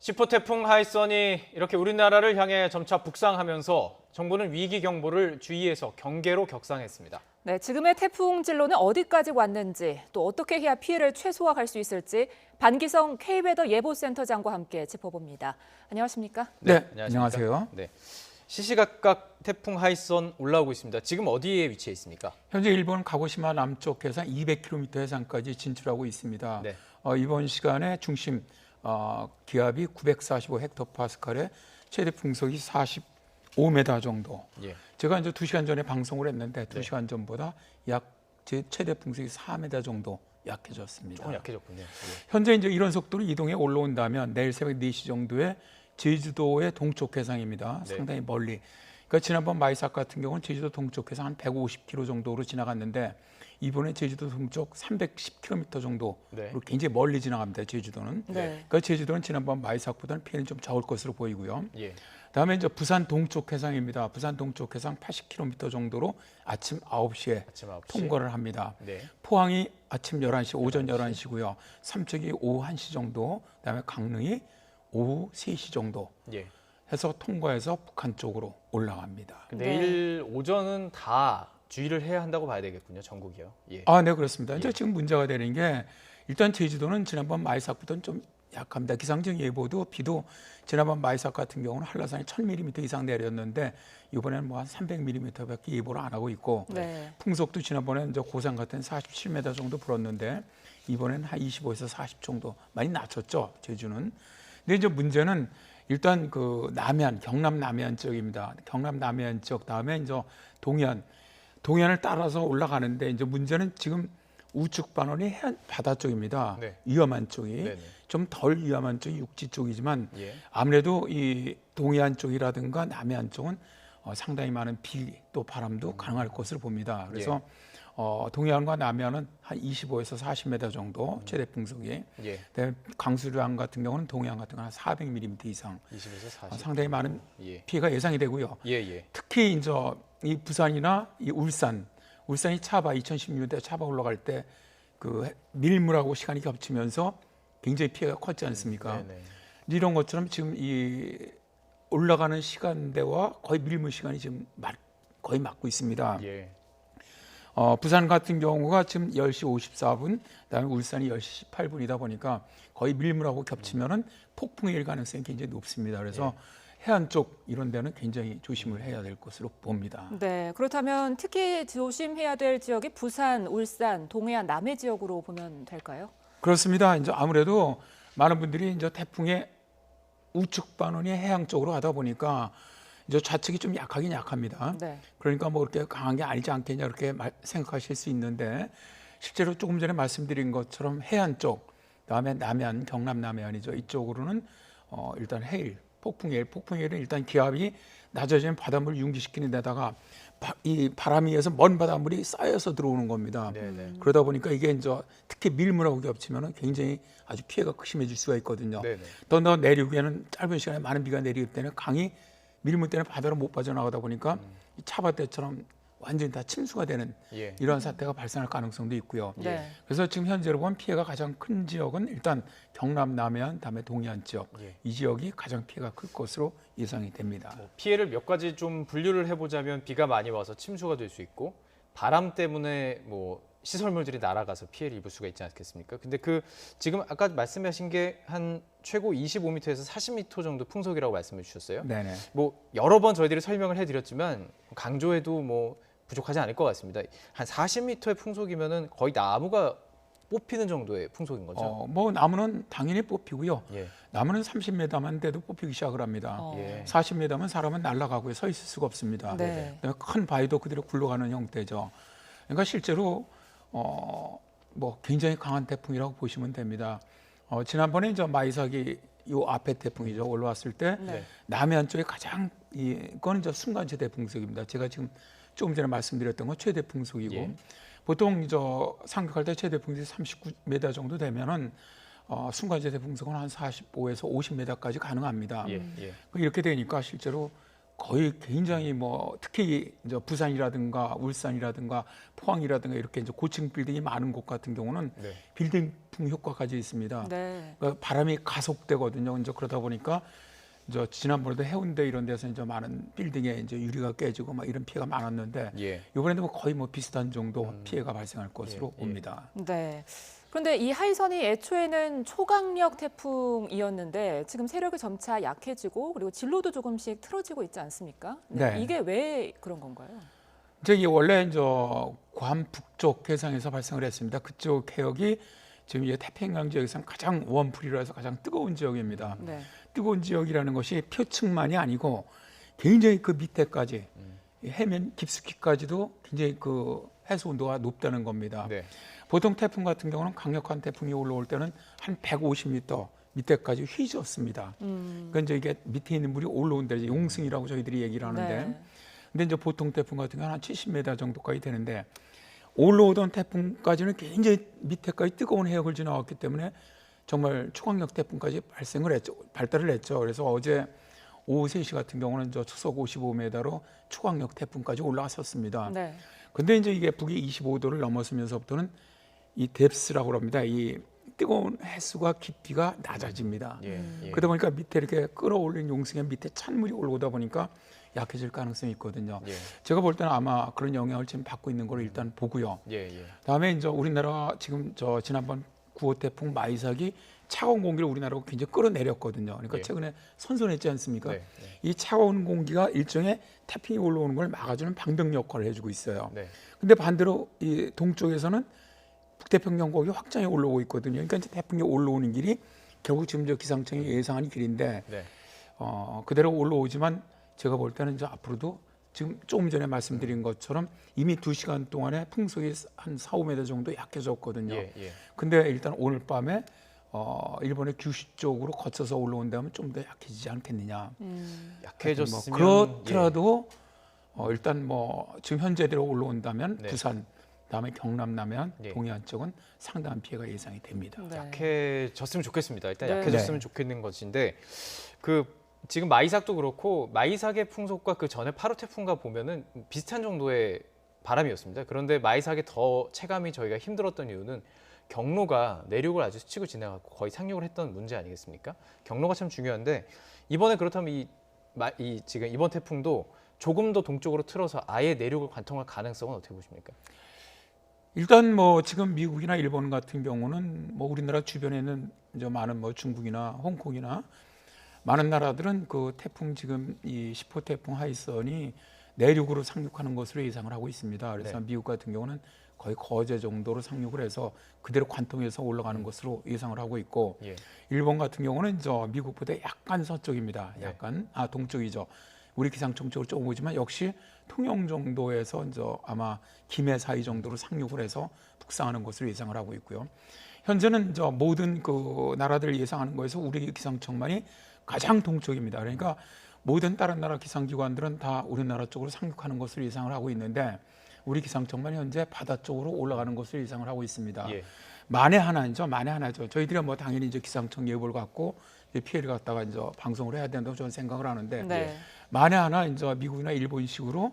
10호 태풍 하이선이 이렇게 우리나라를 향해 점차 북상하면서 정부는 위기 경보를 주의에서 경계로 격상했습니다. 네, 지금의 태풍 진로는 어디까지 왔는지 또 어떻게 해야 피해를 최소화할 수 있을지 반기성 K웨더 예보센터장과 함께 짚어봅니다. 안녕하십니까? 네, 안녕하세요. 네, 시시각각 태풍 하이선 올라오고 있습니다. 지금 어디에 위치해 있습니까? 현재 일본 가고시마 남쪽 해상 200km 해상까지 진출하고 있습니다. 네. 이번 시간에 중심 기압이 945 헥토파스칼에 최대 풍속이 45m 정도. 예. 제가 이제 2시간 전에 방송을 했는데 2시간 전보다 제 최대 풍속이 4m 정도 약해졌습니다. 조금 약해졌군요. 예. 현재 이제 이런 속도로 이동해 올라온다면 내일 새벽 4시 정도에 제주도의 동쪽 해상입니다. 네. 상당히 멀리. 그러니까 지난번 마이삭 같은 경우는 제주도 동쪽 해상 한 150km 정도로 지나갔는데 이번에 제주도 동쪽 310km 정도로 네. 굉장히 멀리 지나갑니다. 제주도는. 네. 그러니까 제주도는 지난번 마이삭보다는 피해는 좀 적을 것으로 보이고요. 예. 다음에 이제 부산 동쪽 해상입니다. 부산 동쪽 해상 80km 정도로 아침 9시에 아침 9시. 통과를 합니다. 네. 포항이 아침 11시, 오전 11시고요. 삼척이 오후 1시 정도, 그다음에 강릉이 오후 3시 정도 예. 해서 통과해서 북한 쪽으로 올라갑니다. 내일 오전은 다 주의를 해야 한다고 봐야 되겠군요. 전국이요. 예. 네, 그렇습니다. 이제 지금 문제가 되는 게 일단 제주도는 지난번 마이삭보다는 좀 약합니다. 기상청 예보도 비도 지난번 마이삭 같은 경우는 한라산에 1000mm 이상 내렸는데 이번에는 뭐 한 300mm밖에 예보를 안 하고 있고 네. 풍속도 지난번에 이제 고산 같은 47m 정도 불었는데 이번에는 한 25에서 40 정도 많이 낮췄죠. 제주는. 근데 이제 문제는 일단 그 남해안, 경남 남해안 쪽입니다. 경남 남해안 쪽 다음에 이제 동해안을 따라서 올라가는데 이제 문제는 지금 우측 반원이 해안 바다 쪽입니다. 네. 위험한 쪽이 네네. 좀 덜 위험한 쪽이 육지 쪽이지만 예. 아무래도 이 동해안 쪽이라든가 남해안 쪽은 상당히 많은 비 또 바람도 가능할 것으로 봅니다. 그래서 동해안과 남해안은 한 25에서 40m 정도 최대 풍속이. 예. 그다음에 강수량 같은 경우는 동해안 같은 경우는 한 400mm 이상 20에서 40. 상당히 많은 예. 피해가 예상이 되고요. 예, 예. 특히 이제 이 부산이나 이 울산이 차바 2016년대 차바 올라갈 때 그 밀물하고 시간이 겹치면서 굉장히 피해가 컸지 않습니까? 네네. 이런 것처럼 지금 이 올라가는 시간대와 거의 밀물 시간이 지금 거의 맞고 있습니다. 예. 부산 같은 경우가 지금 10시 54분, 그다음에 울산이 10시 18분이다 보니까 거의 밀물하고 겹치면은 폭풍일 가능성이 굉장히 높습니다. 그래서 해안 쪽 이런 데는 굉장히 조심을 해야 될 것으로 봅니다. 네, 그렇다면 특히 조심해야 될 지역이 부산, 울산, 동해안, 남해 지역으로 보면 될까요? 그렇습니다. 이제 아무래도 많은 분들이 이제 태풍의 우측 반원이 해양 쪽으로 가다 보니까 이제 좌측이 좀 약하긴 약합니다. 네. 그러니까 뭐 그렇게 강한 게 아니지 않겠냐 이렇게 생각하실 수 있는데 실제로 조금 전에 말씀드린 것처럼 해안 쪽, 그다음에 남해안, 경남 남해안이죠. 이쪽으로는 일단 폭풍해일은 일단 기압이 낮아지면 바닷물을 융기시키는 데다가 이 바람에 의해서 먼 바닷물이 쌓여서 들어오는 겁니다. 네네. 그러다 보니까 이게 이제 특히 밀물하고 겹치면 굉장히 아주 피해가 심해질 수가 있거든요. 네네. 더 내륙에는 짧은 시간에 많은 비가 내리기 때문에 강이 밀물 때문에 바다로 못 빠져나가다 보니까 이 차바대처럼 완전히 다 침수가 되는 예. 이러한 사태가 발생할 가능성도 있고요. 네. 그래서 지금 현재로 보면 피해가 가장 큰 지역은 일단 경남 남해안, 다음에 동해안 지역 예. 이 지역이 가장 피해가 클 것으로 예상이 됩니다. 피해를 몇 가지 좀 분류를 해보자면 비가 많이 와서 침수가 될 수 있고 바람 때문에 뭐 시설물들이 날아가서 피해를 입을 수가 있지 않겠습니까? 근데 지금 아까 말씀하신 게 한 최고 25m에서 40m 정도 풍속이라고 말씀해 주셨어요. 네네. 뭐 여러 번 저희들이 설명을 해드렸지만 강조해도 뭐 부족하지 않을 것 같습니다. 한 40m의 풍속이면은 거의 나무가 뽑히는 정도의 풍속인 거죠. 뭐 나무는 당연히 뽑히고요. 예. 나무는 30m만 돼도 뽑히기 시작을 합니다. 예. 40m면 사람은 날아가고요. 서 있을 수가 없습니다. 네. 그다음에 큰 바위도 그대로 굴러가는 형태죠. 그러니까 실제로 뭐 굉장히 강한 태풍이라고 보시면 됩니다. 지난번에 이제 마이삭이 요 앞에 태풍이죠. 올라왔을 때 네. 남해안 쪽에 가장 이건 이제 순간 최대 풍속입니다. 제가 지금 조금 전에 말씀드렸던 건 최대 풍속이고 예. 보통 상륙할 때 최대 풍속이 39m 정도 되면은 순간 최대 풍속은 한 45에서 50m까지 가능합니다. 예. 예. 이렇게 되니까 실제로 거의 굉장히 특히 이제 부산이라든가 울산이라든가 포항이라든가 이렇게 이제 고층 빌딩이 많은 곳 같은 경우는 네. 빌딩풍 효과까지 있습니다. 네. 그러니까 바람이 가속되거든요. 이제 그러다 보니까 이제 지난번에도 해운대 이런 데서 이제 많은 빌딩에 이제 유리가 깨지고 막 이런 피해가 많았는데 예. 이번에도 거의 비슷한 정도 피해가 발생할 것으로 예. 봅니다. 네. 그런데 이 하이선이 애초에는 초강력 태풍이었는데 지금 세력이 점차 약해지고 그리고 진로도 조금씩 틀어지고 있지 않습니까? 네. 이게 왜 그런 건가요? 이게 원래 이제 괌 북쪽 해상에서 발생을 했습니다. 그쪽 해역이 지금 이제 태평양 지역에서는 가장 원풀이라 해서 가장 뜨거운 지역입니다. 네. 뜨거운 지역이라는 것이 표층만이 아니고 굉장히 그 밑에까지 해면 깊숙이까지도 굉장히 그 해수 온도가 높다는 겁니다. 네. 보통 태풍 같은 경우는 강력한 태풍이 올라올 때는 한 150m 밑에까지 휘졌습니다. 그러니까 이제 이게 밑에 있는 물이 올라온 데 용승이라고 저희들이 얘기를 하는데, 네. 근데 이제 보통 태풍 같은 경우는 한 70m 정도까지 되는데 올라오던 태풍까지는 굉장히 밑에까지 뜨거운 해역을 지나왔기 때문에 정말 초강력 태풍까지 발달을 했죠. 그래서 어제 오후 3시 같은 경우는 저 초속 55m로 초강력 태풍까지 올라왔었습니다. 네. 근데 이제 이게 북위 25도를 넘어서면서부터는 이 뎁스라고 합니다. 이 뜨거운 해수가 깊이가 낮아집니다. 예. 그러다 보니까 밑에 이렇게 끌어올린 용승의 밑에 찬물이 올라오다 보니까 약해질 가능성이 있거든요. 예. 제가 볼 때는 아마 그런 영향을 지금 받고 있는 걸로 일단 보고요. 예. 다음에 이제 우리나라 지금 저 지난번 9호 태풍 마이삭이 차가운 공기를 우리나라로 굉장히 끌어내렸거든요. 그러니까 예. 최근에 선선했지 않습니까? 네. 이 차가운 공기가 일종의 태풍이 올라오는 걸 막아주는 방벽 역할을 해주고 있어요. 네. 근데 반대로 이 동쪽에서는 북태평양 고기 확장이 올라오고 있거든요. 그러니까 이제 태풍이 올라오는 길이 결국 지금 저 기상청이 예상한 길인데 네. 그대로 올라오지만 제가 볼 때는 이제 앞으로도 지금 조금 전에 말씀드린 것처럼 이미 2시간 동안에 풍속이 한 4, 5m 정도 약해졌거든요. 예. 근데 일단 오늘 밤에 일본의 규슈 쪽으로 거쳐서 올라온다면 좀 더 약해지지 않겠느냐. 약해졌으면 그렇더라도 일단 지금 현재대로 올라온다면 네. 부산, 그다음에 경남, 남해안, 예. 동해안 쪽은 상당한 피해가 예상이 됩니다. 네. 약해졌으면 좋겠습니다. 일단 네. 약해졌으면 좋겠는 것인데 지금 마이삭도 그렇고 마이삭의 풍속과 그 전에 8호 태풍과 보면은 비슷한 정도의 바람이었습니다. 그런데 마이삭이 더 체감이 저희가 힘들었던 이유는 경로가 내륙을 아주 스치고 지나가고 거의 상륙을 했던 문제 아니겠습니까? 경로가 참 중요한데 이번에 그렇다면 지금 이번 태풍도 조금 더 동쪽으로 틀어서 아예 내륙을 관통할 가능성은 어떻게 보십니까? 일단 지금 미국이나 일본 같은 경우는 우리나라 주변에는 이제 많은 중국이나 홍콩이나 많은 나라들은 그 태풍 지금 이 10호 태풍 하이선이 내륙으로 상륙하는 것으로 예상을 하고 있습니다. 그래서 네. 미국 같은 경우는 거의 거제 정도로 상륙을 해서 그대로 관통해서 올라가는 것으로 예상을 하고 있고, 예. 일본 같은 경우는 미국보다 약간 서쪽입니다. 네. 약간 동쪽이죠. 우리 기상청 쪽으로 조금 오지만 역시 통영 정도에서 아마 김해 사이 정도로 상륙을 해서 북상하는 것으로 예상을 하고 있고요. 현재는 모든 그 나라들 예상하는 거에서 우리 기상청만이 가장 동쪽입니다. 그러니까 모든 다른 나라 기상기관들은 다 우리나라 쪽으로 상륙하는 것으로 예상을 하고 있는데 우리 기상청만 현재 바다 쪽으로 올라가는 것으로 예상을 하고 있습니다. 예. 만에 하나죠. 저희들이 당연히 기상청 예보를 갖고 피해를 갖다가 방송을 해야 된다고 저는 생각을 하는데 네. 만에 하나 미국이나 일본식으로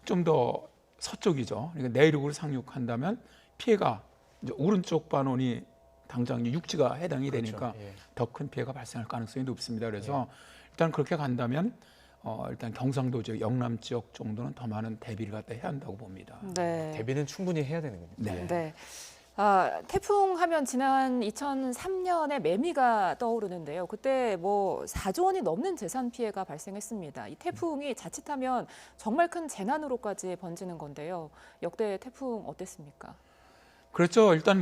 좀 더 서쪽이죠. 그러니까 내륙으로 상륙한다면 피해가 오른쪽 반원이 당장 육지가 해당이 그렇죠. 되니까 예. 더 큰 피해가 발생할 가능성이 높습니다. 그래서 일단 그렇게 간다면 일단 경상도 지역, 영남 지역 정도는 더 많은 대비를 갖다 해야 한다고 봅니다. 네. 대비는 충분히 해야 되는 겁니다. 네. 네. 태풍 하면 지난 2003년에 매미가 떠오르는데요. 그때 4조 원이 넘는 재산 피해가 발생했습니다. 이 태풍이 자칫하면 정말 큰 재난으로까지 번지는 건데요. 역대 태풍 어땠습니까? 그렇죠. 일단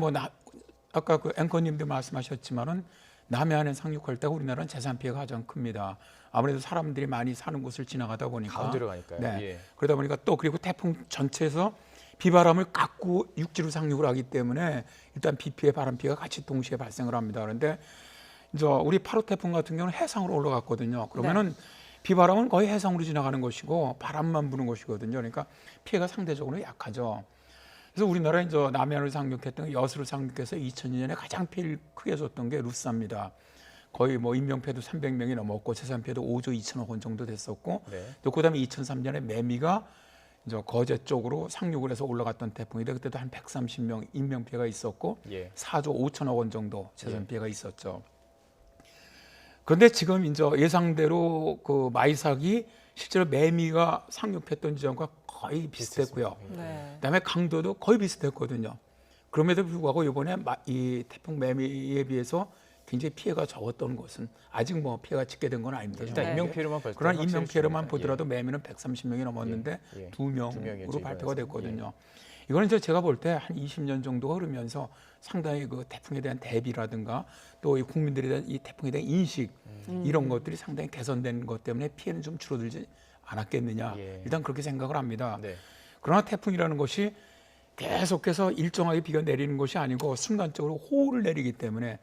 아까 그 앵커님도 말씀하셨지만은 남해안에 상륙할 때 우리나라는 재산 피해가 가장 큽니다. 아무래도 사람들이 많이 사는 곳을 지나가다 보니까 가운데로 가니까요. 네. 예. 그러다 보니까 또 그리고 태풍 전체에서 비바람을 깎고 육지로 상륙을 하기 때문에 일단 비 피해, 바람 피해가 같이 동시에 발생을 합니다. 그런데 우리 8호 태풍 같은 경우는 해상으로 올라갔거든요. 그러면은 비바람은 거의 해상으로 지나가는 것이고 바람만 부는 것이거든요. 그러니까 피해가 상대적으로 약하죠. 그래서 우리나라에 남해안을 상륙했던 여수를 상륙해서 2002년에 가장 피해를 크게 줬던 게 루사입니다. 거의 뭐 인명피해도 300명이 넘었고 재산피해도 5조 2천억 원 정도 됐었고 네. 또 그다음에 2003년에 매미가 이제 거제 쪽으로 상륙을 해서 올라갔던 태풍인데 그때도 한 130명 인명피해가 있었고 예. 4조 5천억 원 정도 재산피해가 있었죠. 그런데 지금 이제 예상대로 그 마이삭이 실제로 매미가 상륙했던 지점과 거의 비슷했고요. 네. 그다음에 강도도 거의 비슷했거든요. 그럼에도 불구하고 이번에 이 태풍 매미에 비해서 굉장히 피해가 적었던 것은 아직 뭐 피해가 집계된 건 아닙니다. 일단 네. 인명피해로만 볼 때 그런 확실히 인명피해로만 줍니다. 보더라도 매미는 130명이 넘었는데 예, 예. 2명으로 명이었죠, 발표가 이번에는. 됐거든요. 이거는 이제 제가 볼 때 한 20년 정도가 흐르면서 상당히 그 태풍에 대한 대비라든가 또 이 국민들에 대한 이 태풍에 대한 인식 이런 것들이 상당히 개선된 것 때문에 피해는 좀 줄어들지 않았겠느냐. 예. 일단 그렇게 생각을 합니다. 네. 그러나 태풍이라는 것이 계속해서 일정하게 비가 내리는 것이 아니고 순간적으로 호우를 내리기 때문에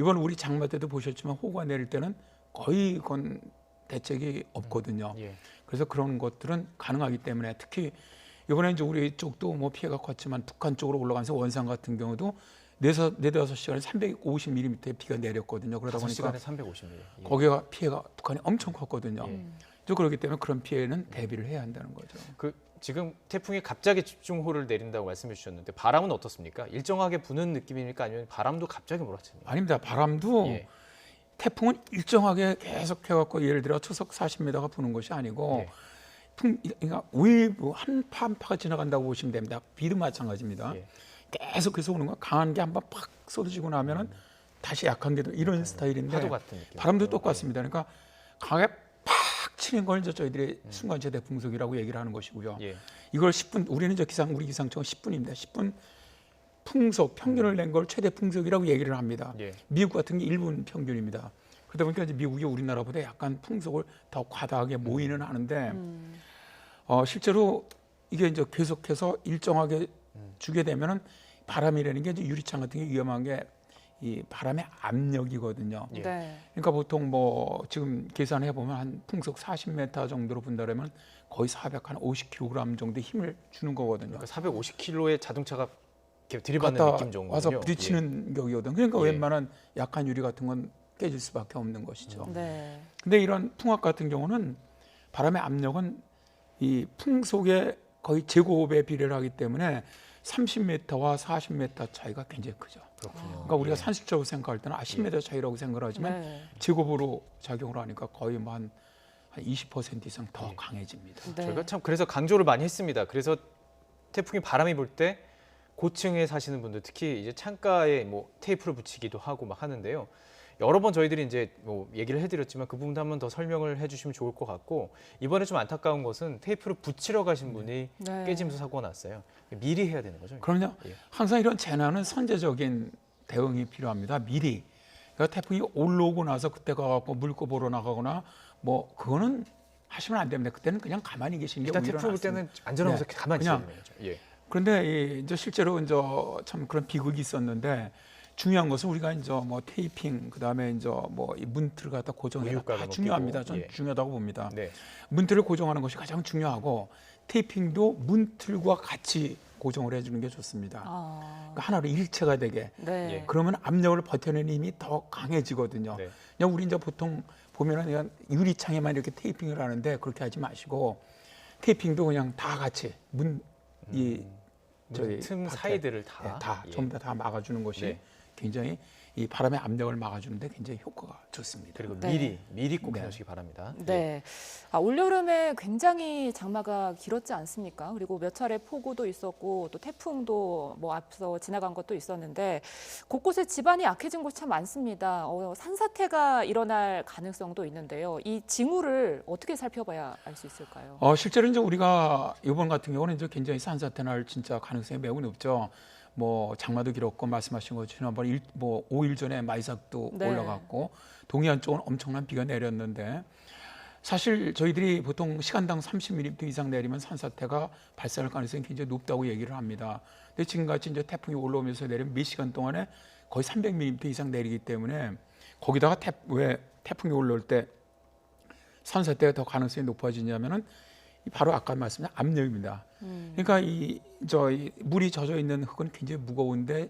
이번 우리 장마 때도 보셨지만 호우가 내릴 때는 거의 그건 대책이 없거든요. 예. 그래서 그런 것들은 가능하기 때문에 특히 이번에 이제 우리 쪽도 뭐 피해가 컸지만 북한 쪽으로 올라가면서 원산 같은 경우도 4-5시간에 350mm의 비가 내렸거든요. 그러다 보니까 5시간에 350mm. 예. 거기가 피해가 북한이 엄청 컸거든요. 예. 또 그렇기 때문에 그런 피해는 대비를 해야 한다는 거죠. 그 지금 태풍이 갑자기 집중호우를 내린다고 말씀해 주셨는데 바람은 어떻습니까? 일정하게 부는 느낌입니까? 아니면 바람도 갑자기 몰아칩니까? 아닙니다. 바람도 예. 태풍은 일정하게 계속 해갖고 예를 들어 초속 40m가 부는 것이 아니고 예. 그러니까 웨이브 한파 한파가 지나간다고 보시면 됩니다. 비도 마찬가지입니다. 예. 계속해서 오는 거 강한 게 한번 팍 쏟아지고 나면은 다시 약한 게 이런 스타일인데 파도 같은 느낌. 바람도 똑같습니다. 그러니까 강하게 팍 치는 걸 이제 저희들이 순간 최대 풍속이라고 얘기를 하는 것이고요. 예. 이걸 10분 우리는 이제 우리 기상청은 10분입니다. 10분 풍속 평균을 낸 걸 최대 풍속이라고 얘기를 합니다. 예. 미국 같은 게 1분 평균입니다. 그러다 보니까 이제 미국이 우리나라보다 약간 풍속을 더 과다하게 모이는 하는데 실제로 이게 이제 계속해서 일정하게 주게 되면은 바람이라는 게 이제 유리창 같은 게 위험한 게 이 바람의 압력이거든요. 예. 네. 그러니까 보통 뭐 지금 계산해 보면 한 풍속 40m 정도로 분다면 거의 450kg 정도 힘을 주는 거거든요. 그러니까 450km의 자동차가 이렇게 들이받는 갔다 느낌 정도군요. 와서 부딪히는 격이거든. 그러니까 예. 웬만한 약한 유리 같은 건 깨질 수밖에 없는 것이죠. 네. 근데 이런 풍압 같은 경우는 바람의 압력은 이 풍속의 거의 제곱에 비례를 하기 때문에 30m와 40m 차이가 굉장히 크죠. 그렇군요. 그러니까 우리가 예. 산술적으로 생각할 때는 10m 차이라고 생각을 하지만 네. 제곱으로 작용을 하니까 거의 뭐 한 20% 이상 더 예. 강해집니다. 네. 저희가 참 그래서 강조를 많이 했습니다. 그래서 태풍이 바람이 불 때 고층에 사시는 분들 특히 이제 창가에 뭐 테이프를 붙이기도 하고 막 하는데요. 여러 번 저희들이 이제 뭐 얘기를 해드렸지만 그 부분도 한번 더 설명을 해주시면 좋을 것 같고 이번에 좀 안타까운 것은 테이프를 붙이러 가신 분이 네. 깨지면서 사고가 났어요. 미리 해야 되는 거죠. 그럼요. 예. 항상 이런 재난은 선제적인 대응이 필요합니다. 미리. 그러니까 태풍이 올라오고 나서 그때 가갖고 물고 보러 나가거나 뭐 그거는 하시면 안 됩니다. 그때는 그냥 가만히 계시는 게 일단 오히려 태풍 불 낫습니다. 때는 안전한 곳에 네. 가만히 그냥 있어야 되는 거죠. 예. 그런데 이제 실제로 이제 참 그런 비극이 있었는데 중요한 것은 우리가 이제 뭐 테이핑 그다음에 이제 뭐 이 문틀을 갖다 고정해라 우유가루 다 넣기도, 중요합니다. 전 예. 중요하다고 봅니다. 네. 문틀을 고정하는 것이 가장 중요하고 테이핑도 문틀과 같이 고정을 해주는 게 좋습니다. 아. 그러니까 하나로 일체가 되게. 네. 예. 그러면 압력을 버텨내는 힘이 더 강해지거든요. 네. 그냥 우리 이제 보통 보면은 그냥 유리창에만 이렇게 테이핑을 하는데 그렇게 하지 마시고 테이핑도 그냥 다 같이 저희 틈 밖에, 사이들을 다, 다 예. 전부 다 막아주는 것이 네. 굉장히 이 바람의 압력을 막아주는데 굉장히 효과가 좋습니다. 그리고 네. 미리 꼭 네. 해놓으시기 바랍니다. 네. 올여름에 굉장히 장마가 길었지 않습니까? 그리고 몇 차례 폭우도 있었고 또 태풍도 뭐 앞서 지나간 것도 있었는데 곳곳에 지반이 약해진 곳이 참 많습니다. 산사태가 일어날 가능성도 있는데요. 이 징후를 어떻게 살펴봐야 알 수 있을까요? 실제로 이제 우리가 이번 같은 경우는 이제 굉장히 산사태 날 진짜 가능성이 매우 높죠. 뭐 장마도 길었고 말씀하신 것처럼 지난번 5일 전에 마이삭도 네. 올라갔고 동해안 쪽은 엄청난 비가 내렸는데 사실 저희들이 보통 시간당 30mm 이상 내리면 산사태가 발생할 가능성이 굉장히 높다고 얘기를 합니다. 근데 지금같이 이제 태풍이 올라오면서 내리면 몇 시간 동안에 거의 300mm 이상 내리기 때문에 거기다가 왜 태풍이 올라올 때 산사태가 더 가능성이 높아지냐면은 바로 아까 말씀드린 압력입니다. 그러니까 이 물이 젖어 있는 흙은 굉장히 무거운데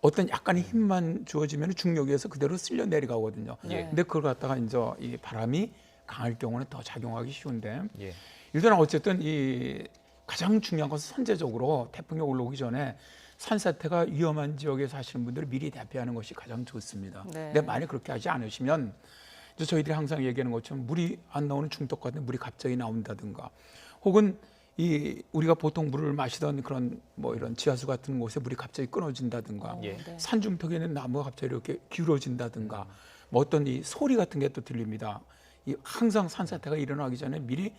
어떤 약간의 힘만 주어지면 중력에서 그대로 쓸려 내려가거든요. 예. 근데 그걸 갖다가 이제 이 바람이 강할 경우는 더 작용하기 쉬운데 예. 일단 어쨌든 이 가장 중요한 것은 선제적으로 태풍이 올라오기 전에 산사태가 위험한 지역에 사시는 분들을 미리 대피하는 것이 가장 좋습니다. 네. 근데 만약 그렇게 하지 않으시면 이제 저희들이 항상 얘기하는 것처럼 물이 안 나오는 중독 같은 물이 갑자기 나온다든가 혹은 이 우리가 보통 물을 마시던 그런 뭐 이런 지하수 같은 곳에 물이 갑자기 끊어진다든가 예. 네. 산중턱에 있는 나무가 갑자기 이렇게 기울어진다든가 뭐 어떤 이 소리 같은 게 또 들립니다. 이 항상 산사태가 일어나기 전에 미리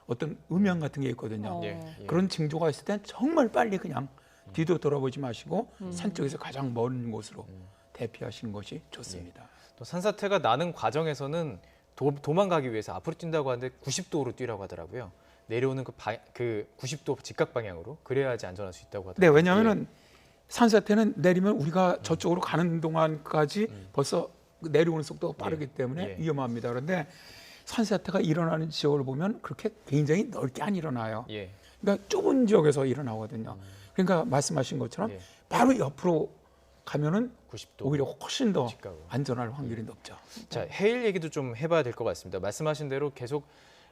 어떤 음향 같은 게 있거든요. 예. 예. 그런 징조가 있을 땐 정말 빨리 그냥 뒤도 돌아보지 마시고 산 쪽에서 가장 먼 곳으로 대피하시는 것이 좋습니다. 또 산사태가 나는 과정에서는 도망가기 위해서 앞으로 뛴다고 하는데 90도로 뛰라고 하더라고요. 내려오는 그 90도 직각 방향으로 그래야지 안전할 수 있다고 네, 하더라고요. 왜냐하면은 산사태는 내리면 우리가 저쪽으로 가는 동안까지 벌써 내려오는 속도가 빠르기 때문에 예. 위험합니다. 그런데 산사태가 일어나는 지역을 보면 그렇게 굉장히 넓게 안 일어나요. 예. 그러니까 좁은 지역에서 일어나거든요. 그러니까 말씀하신 것처럼 예. 바로 옆으로 가면은 90도 오히려 훨씬 더 직각으로. 안전할 확률이 높죠. 자, 해일 얘기도 좀 해봐야 될 것 같습니다. 말씀하신 대로 계속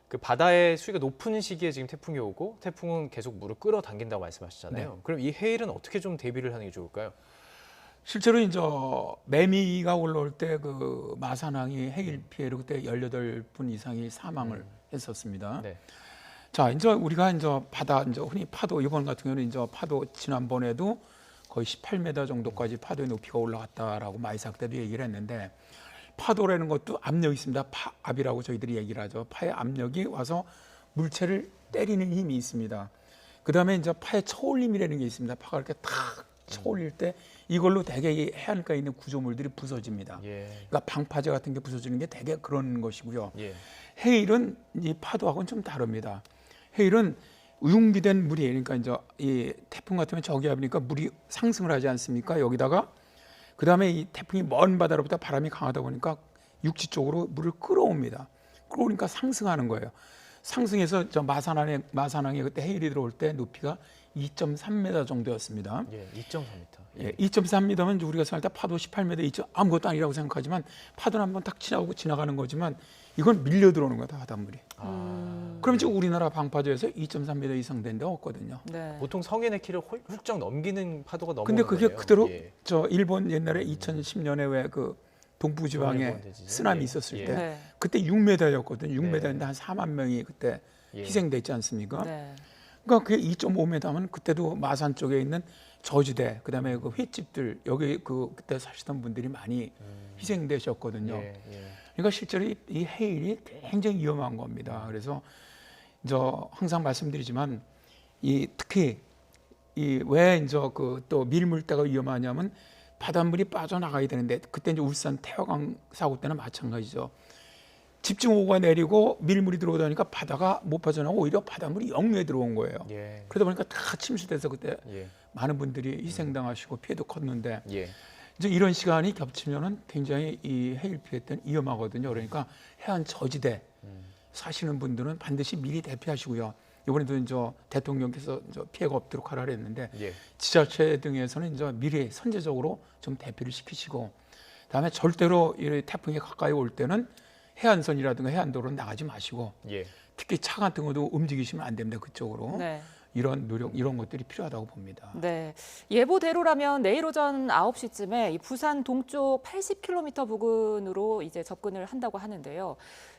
그 바다의 수위가 높은 시기에 지금 태풍이 오고 태풍은 계속 물을 끌어당긴다고 말씀하셨잖아요. 네. 그럼 이 해일은 어떻게 좀 대비를 하는 게 좋을까요? 실제로 이제 매미가 올라올 때 그 마산항이 해일 피해로 그때 18분 이상이 사망을 했었습니다. 네. 자, 이제 우리가 이제 바다 이제 흔히 파도 이번 같은 경우는 이제 파도 지난번에도 거의 18m 정도까지 파도의 높이가 올라갔다라고 마이삭 때도 얘기를 했는데 파도라는 것도 압력이 있습니다. 파압이라고 저희들이 얘기를 하죠. 파의 압력이 와서 물체를 때리는 힘이 있습니다. 그다음에 이제 파의 쳐올림이라는 게 있습니다. 파가 이렇게 탁 쳐올릴 때 이걸로 대개 이 해안가에 있는 구조물들이 부서집니다. 예. 그러니까 방파제 같은 게 부서지는 게 대개 그런 것이고요. 예. 해일은 이 파도하고는 좀 다릅니다. 해일은 융비된 물이 그러니까 이제 이 태풍 같으면 저기압이니까 물이 상승을 하지 않습니까? 여기다가 그다음에 이 태풍이 먼 바다로부터 바람이 강하다 보니까 육지 쪽으로 물을 끌어옵니다. 끌어오니까 상승하는 거예요. 상승해서 저 마산항에 그때 해일이 들어올 때 높이가 2.3m 정도였습니다. 예. 2.4m. 예, 2.3m면 우리가 생각할 때 파도 18m 있죠. 아무것도 아니라고 생각하지만 파도는 한번 딱 지나가는 거지만 이건 밀려 들어오는 거다 바닷물이. 그럼 지금 우리나라 방파제에서 2.3m 이상 된 데가 없거든요. 네. 보통 성인의 키를 훌쩍 넘기는 파도가 넘어오는 근데 그게 거네요. 그대로 예. 저 일본 옛날에 2010년에 왜 그 동부지방에 일본 대지진? 쓰나미 예. 있었을 예. 때 네. 그때 6m였거든요. 6m인데 네. 한 4만 명이 그때 예. 희생됐지 않습니까? 네. 그러니까 그게 2.5m면 그때도 마산 쪽에 있는 저지대 그다음에 그 횟집들 여기 그때 사시던 분들이 많이 희생되셨거든요. 예. 예. 그러니까 실제로 이 해일이 굉장히 위험한 겁니다. 그래서 저 항상 말씀드리지만 이 특히 이 왜 이제 그 또 밀물대가 위험하냐면 바닷물이 빠져나가야 되는데 그때 이제 울산 태화강 사고 때는 마찬가지죠. 집중호우가 내리고 밀물이 들어오다 보니까 바다가 못 빠져나오고 오히려 바닷물이 역류에 들어온 거예요. 예. 그러다 보니까 다 침수돼서 그때 예. 많은 분들이 희생당하시고 피해도 컸는데 예. 이제 이런 시간이 겹치면은 굉장히 이 해일 피해 때는 위험하거든요. 그러니까 해안 저지대 사시는 분들은 반드시 미리 대피하시고요. 이번에도 이제 대통령께서 이제 피해가 없도록 하라 그랬는데 예. 지자체 등에서는 이제 미리 선제적으로 좀 대피를 시키시고 그다음에 절대로 이 태풍이 가까이 올 때는 해안선이라든가 해안도로는 나가지 마시고 예. 특히 차 같은 것도 움직이시면 안 됩니다. 그쪽으로. 네. 이런 노력, 이런 것들이 필요하다고 봅니다. 네. 예보대로라면 내일 오전 9시쯤에 이 부산 동쪽 80km 부근으로 이제 접근을 한다고 하는데요.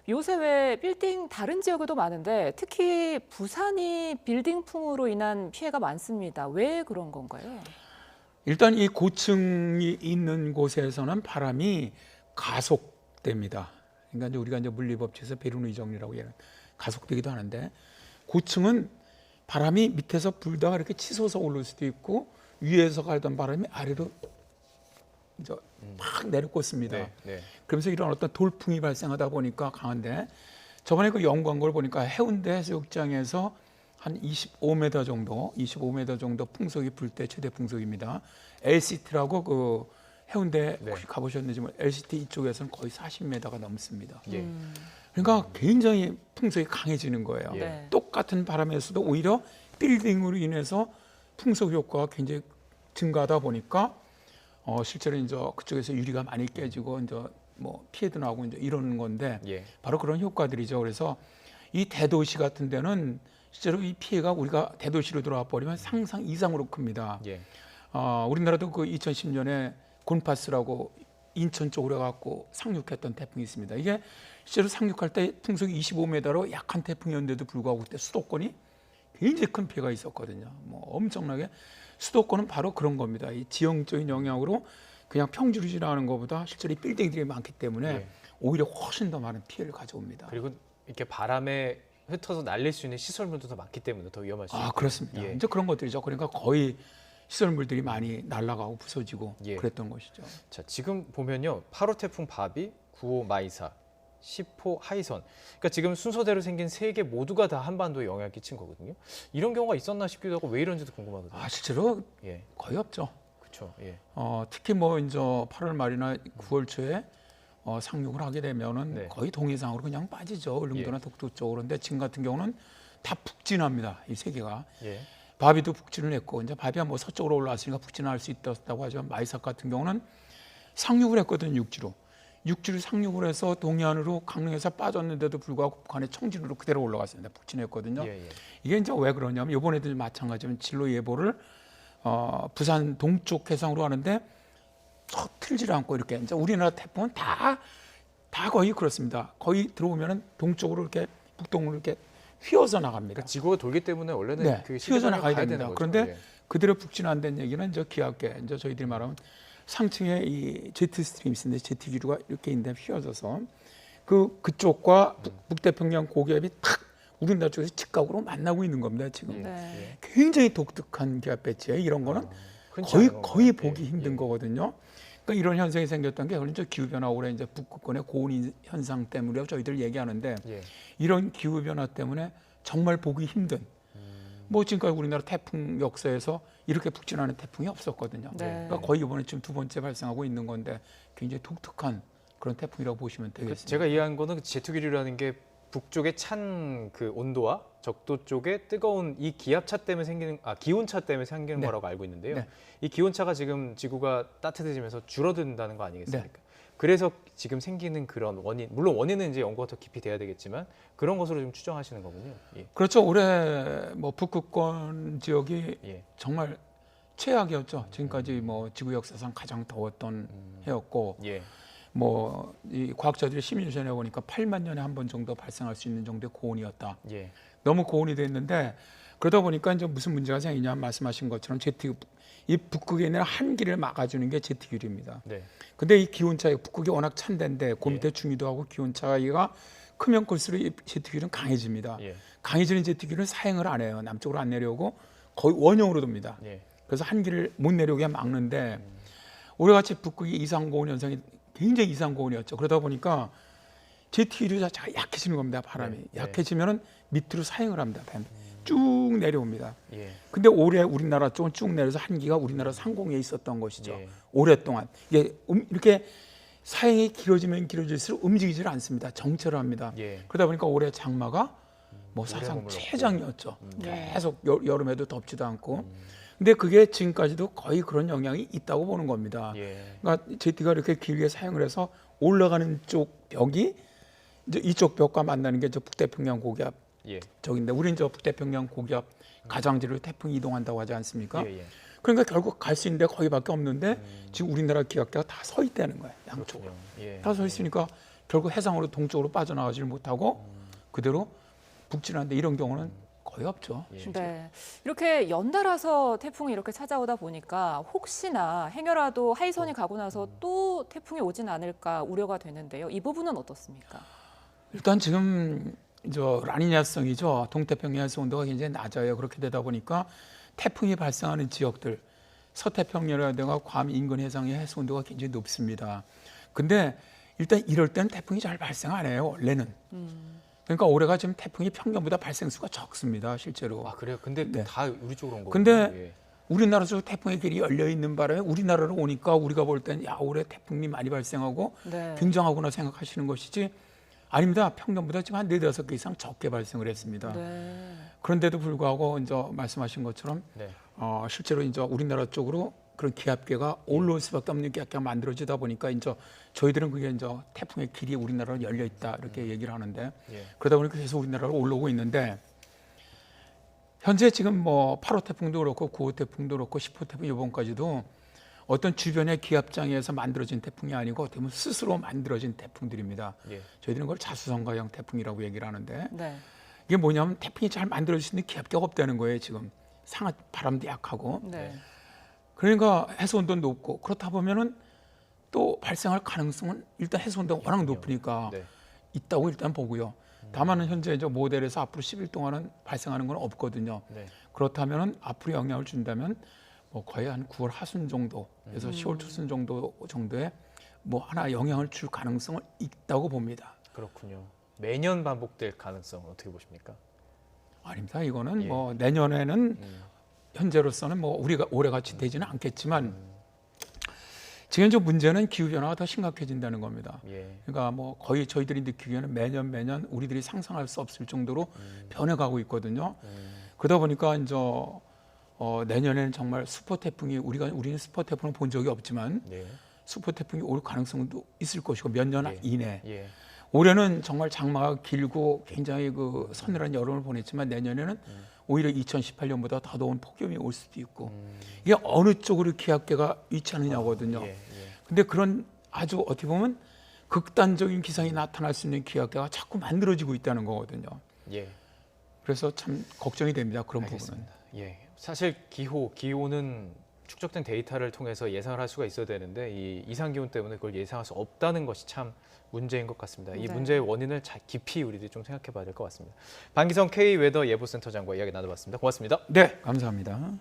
요새 왜 빌딩 다른 지역에도 많은데 특히 부산이 빌딩풍으로 인한 피해가 많습니다. 왜 그런 건가요? 일단 이 고층이 있는 곳에서는 바람이 가속됩니다. 그러니까 이제 우리가 이제 물리법칙에서 베르누이 정리라고 얘기하는 가속되기도 하는데 고층은 바람이 밑에서 불다가 이렇게 치솟아 오를 수도 있고 위에서 가던 바람이 아래로 이제 막 내려꽂습니다. 네. 네. 그러면서 이런 어떤 돌풍이 발생하다 보니까 강한데 저번에 그 연구한 걸 보니까 해운대 해수욕장에서 한 25m 정도 풍속이 불 때 최대 풍속입니다. LCT라고 그 해운대 네. 혹시 가보셨는지 LCT 이쪽에서는 거의 40m가 넘습니다. 예. 그러니까 굉장히 풍속이 강해지는 거예요. 예. 네. 똑같은 바람에서도 오히려 빌딩으로 인해서 풍속 효과가 굉장히 증가하다 보니까 실제로 이제 그쪽에서 유리가 많이 깨지고 이제 뭐 피해도 나고 이제 이러는 건데 예. 바로 그런 효과들이죠. 그래서 이 대도시 같은 데는 실제로 이 피해가 우리가 대도시로 들어와 버리면 상상 이상으로 큽니다. 예. 우리나라도 그 2010년에 곤파스라고 인천 쪽으로 갖고 상륙했던 태풍이 있습니다. 이게 실제로 상륙할 때 풍속이 25m로 약한 태풍이었는데도 불구하고 그때 수도권이 굉장히 큰 피해가 있었거든요. 뭐 엄청나게 수도권은 바로 그런 겁니다. 이 지형적인 영향으로 그냥 평지로 지나가는 것보다 실제로 이 빌딩들이 많기 때문에 예. 오히려 훨씬 더 많은 피해를 가져옵니다. 그리고 이렇게 바람에 흩어서 날릴 수 있는 시설물도 더 많기 때문에 더 위험할 수 있고. 그렇습니다. 예. 이제 그런 것들이죠. 그러니까 거의 시설물들이 많이 날아가고 부서지고 예. 그랬던 것이죠. 자, 지금 보면요. 8호 태풍 바비, 9호 마이사, 10호 하이선. 그러니까 지금 순서대로 생긴 세 개 모두가 다 한반도에 영향을 끼친 거거든요. 이런 경우가 있었나 싶기도 하고 왜 이런지도 궁금하거든요. 실제로 예. 거의 없죠. 그렇죠. 예. 특히 뭐 이제 8월 말이나 9월 초에 상륙을 하게 되면은 네. 거의 동해상으로 그냥 빠지죠. 울릉도나 독도 쪽으로. 근데 지금 같은 경우는 다 북진합니다. 이 세 개가. 예. 바비도 북진을 했고 이제 바비가 뭐 서쪽으로 올라왔으니까 북진할 수 있다고 하지만 마이삭 같은 경우는 상륙을 했거든요. 육지로 상륙을 해서 동해안으로 강릉에서 빠졌는데도 불구하고 북한의 청진으로 그대로 올라갔습니다. 북진했거든요. 예. 예. 이게 이제 왜 그러냐면 이번에도 마찬가지면 진로 예보를 부산 동쪽 해상으로 하는데 틀질 않고 이렇게 이제 우리나라 태풍은 다 거의 그렇습니다. 거의 들어오면은 동쪽으로 이렇게 북동으로 이렇게 휘어서 나갑니다. 그러니까 지구가 돌기 때문에 원래는 네, 그 휘어서 시간을 나가야 가야 됩니다. 되는 거죠. 그런데 예. 그대로 북진 안 된 얘기는 이제 기하게 이제 저희들이 말하면 상층에 이 제트 스트림이 있는데 제트 기류가 이렇게 있는데 휘어져서 그쪽과 북태평양 고기압이 탁 우리나라 쪽에서 직각으로 만나고 있는 겁니다. 지금 네. 굉장히 독특한 기압 배치에 이런 거는 흔치 않은 거의 건가요? 보기 예. 힘든 예. 거거든요. 그러니까 이런 현상이 생겼던 게 이제 기후 변화 올해 이제 북극권의 고온 현상 때문에 저희들 얘기하는데 예. 이런 기후 변화 때문에 정말 보기 힘든 뭐 지금까지 우리나라 태풍 역사에서 이렇게 북진하는 태풍이 없었거든요. 네. 그러니까 거의 이번에 지금 두 번째 발생하고 있는 건데 굉장히 독특한 그런 태풍이라고 보시면 되겠습니다. 제가 이해한 거는 제트기류라는 게 북쪽의 찬 그 온도와 적도 쪽에 뜨거운 이 기압차 때문에 생기는 기온차 때문에 생기는 네. 거라고 알고 있는데요. 네. 이 기온차가 지금 지구가 따뜻해지면서 줄어든다는 거 아니겠습니까? 네. 그래서 지금 생기는 그런 원인, 물론 원인은 이제 연구가 더 깊이 돼야 되겠지만 그런 것으로 좀 추정하시는 거군요. 예. 그렇죠. 올해 뭐 북극권 지역이 예. 정말 최악이었죠. 지금까지 뭐 지구 역사상 가장 더웠던 해였고 예. 뭐 이 과학자들이 시뮬레이션해 보니까 8만 년에 한 번 정도 발생할 수 있는 정도의 고온이었다. 예. 너무 고온이 됐는데 그러다 보니까 이제 무슨 문제가 생기냐 말씀하신 것처럼 이 북극에 있는 한기를 막아주는 게 제트기류입니다. 네. 근데 이 기온차가 북극이 워낙 찬데인데 그 밑에 예. 중위도 하고 기온차가 크면 클수록 이 제트기류는 강해집니다. 예. 강해지는 제트기류는 사행을 안 해요. 남쪽으로 안 내려오고 거의 원형으로 돕니다. 예. 그래서 한기를 못 내려오게 막는데 올해같이 북극이 이상고온 현상이 굉장히 이상고온이었죠. 그러다 보니까 제트기류 자체가 약해지는 겁니다. 바람이. 네. 약해지면은 밑으로 사행을 합니다. 쭉 내려옵니다. 예. 근데 올해 우리나라 쪽은 쭉 내려서 한기가 우리나라 상공에 있었던 것이죠. 예. 오랫동안. 이게 이렇게 사행이 길어지면 길어질수록 움직이질 않습니다. 정체를 합니다. 예. 그러다 보니까 올해 장마가 뭐 사상 머물렀고. 최장이었죠. 네. 계속 여름에도 덥지도 않고. 근데 그게 지금까지도 거의 그런 영향이 있다고 보는 겁니다. 예. 그러니까 제트가 이렇게 길게 사용을 해서 올라가는 쪽 벽이 이제 이쪽 벽과 만나는 게 저 북태평양 고기압 예. 쪽인데 우리는 저 북태평양 고기압 가장지로 태풍이 이동한다고 하지 않습니까? 예. 예. 그러니까 결국 갈 수 있는 데 거기밖에 없는데 지금 우리나라 기압계가 다 서 있다는 거예요. 양쪽으로. 예. 다 서 있으니까 결국 해상으로 동쪽으로 빠져나가지를 못하고 그대로 북진하는데 이런 경우는 거의 없죠. 예. 네, 이렇게 연달아서 태풍이 이렇게 찾아오다 보니까 혹시나 행여라도 하이선이 가고 나서 또 태풍이 오진 않을까 우려가 되는데요. 이 부분은 어떻습니까? 일단 지금 저 라니냐성이죠. 동태평양 해수 온도가 굉장히 낮아요. 그렇게 되다 보니까 태풍이 발생하는 지역들 서태평양이라든가 괌 인근 해상의 해수 온도가 굉장히 높습니다. 근데 일단 이럴 때는 태풍이 잘 발생 안 해요. 원래는. 그러니까 올해가 지금 태풍이 평년보다 발생 수가 적습니다. 실제로. 아 그래요? 근데 네. 다 우리 쪽으로 온 거예요. 근데 우리나라 쪽 태풍의 길이 열려 있는 바람에 우리나라로 오니까 우리가 볼 땐 야 올해 태풍이 많이 발생하고 네. 굉장하구나 생각하시는 것이지 아닙니다. 평년보다 지금 한 4-5개 이상 적게 발생을 했습니다. 네. 그런데도 불구하고 이제 말씀하신 것처럼 네. 실제로 이제 우리나라 쪽으로 그런 기압계가 올라올 수밖에 없는 기압계가 만들어지다 보니까 이제 저희들은 그게 이제 태풍의 길이 우리나라로 열려 있다 이렇게 얘기를 하는데 예. 그러다 보니까 계속 우리나라로 올라오고 있는데 현재 지금 뭐 8호 태풍도 그렇고 9호 태풍도 그렇고 10호 태풍 이번까지도 어떤 주변의 기압장애에서 만들어진 태풍이 아니고 어떻게 보면 스스로 만들어진 태풍들입니다. 예. 저희들은 그걸 자수성가형 태풍이라고 얘기를 하는데 네. 이게 뭐냐면 태풍이 잘 만들어질 수 있는 기압계가 없다는 거예요. 지금 상하 바람도 약하고 네. 그러니까 해수 온도는 높고 그렇다 보면은 또 발생할 가능성은 일단 해수 온도가 워낙 높으니까 네. 있다고 일단 보고요. 다만은 현재 이제 모델에서 앞으로 10일 동안은 발생하는 건 없거든요. 네. 그렇다면은 앞으로 영향을 준다면 뭐 거의 한 9월 하순 정도에서 10월 초순 정도에 뭐 하나 영향을 줄 가능성은 있다고 봅니다. 그렇군요. 매년 반복될 가능성 어떻게 보십니까? 아닙니다. 이거는 예. 뭐 내년에는 현재로서는 뭐 우리가 올해같이 되지는 않겠지만 지금 이제 문제는 기후 변화가 더 심각해진다는 겁니다. 예. 그러니까 뭐 거의 저희들이 느끼기에는 매년 우리들이 상상할 수 없을 정도로 변해가고 있거든요. 그러다 보니까 이제 내년에는 정말 슈퍼 태풍이 우리는 슈퍼 태풍을 본 적이 없지만 예. 슈퍼 태풍이 올 가능성도 있을 것이고 몇 년 예. 이내. 예. 올해는 정말 장마가 길고 굉장히 그 서늘한 여름을 보냈지만 내년에는 오히려 2018년보다 더 더운 폭염이 올 수도 있고 이게 어느 쪽으로 기압계가 위치하느냐거든요. 예. 예. 근데 그런 아주 어떻게 보면 극단적인 기상이 나타날 수 있는 기압계가 자꾸 만들어지고 있다는 거거든요. 예. 그래서 참 걱정이 됩니다. 그런 알겠습니다. 예. 사실 기온은 축적된 데이터를 통해서 예상을 할 수가 있어야 되는데 이 이상 기온 때문에 그걸 예상할 수 없다는 것이 참 문제인 것 같습니다. 이 네. 문제의 원인을 깊이 우리들이 좀 생각해 봐야 될 것 같습니다. 반기성 K웨더 예보센터장과 이야기 나눠봤습니다. 고맙습니다. 부분. 네, 감사합니다.